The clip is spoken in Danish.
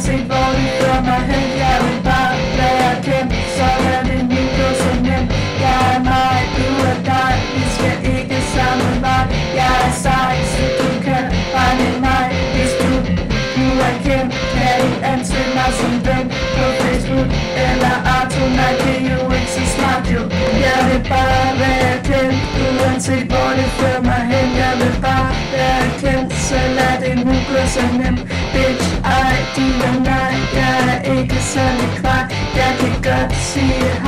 uanset hvor det fører mig hen. Jeg vil bare være kendt, så lad det nu gå så nemt. Jeg er mig, du er dig, vi skal ikke samme vej. Jeg er sej, så du kan regne mig. Hvis du er kendt, kan I ansøge mig som ven på Facebook eller Arto. Nej, det er jo ikke så smart jo. Jeg vil bare være kendt, uanset hvor det fører mig hen. Jeg vil bare være kendt, så lad det nu gå så nemt. Bitch, ej, du er nej, jeg er ikke særlig kvej. Jeg kan godt sige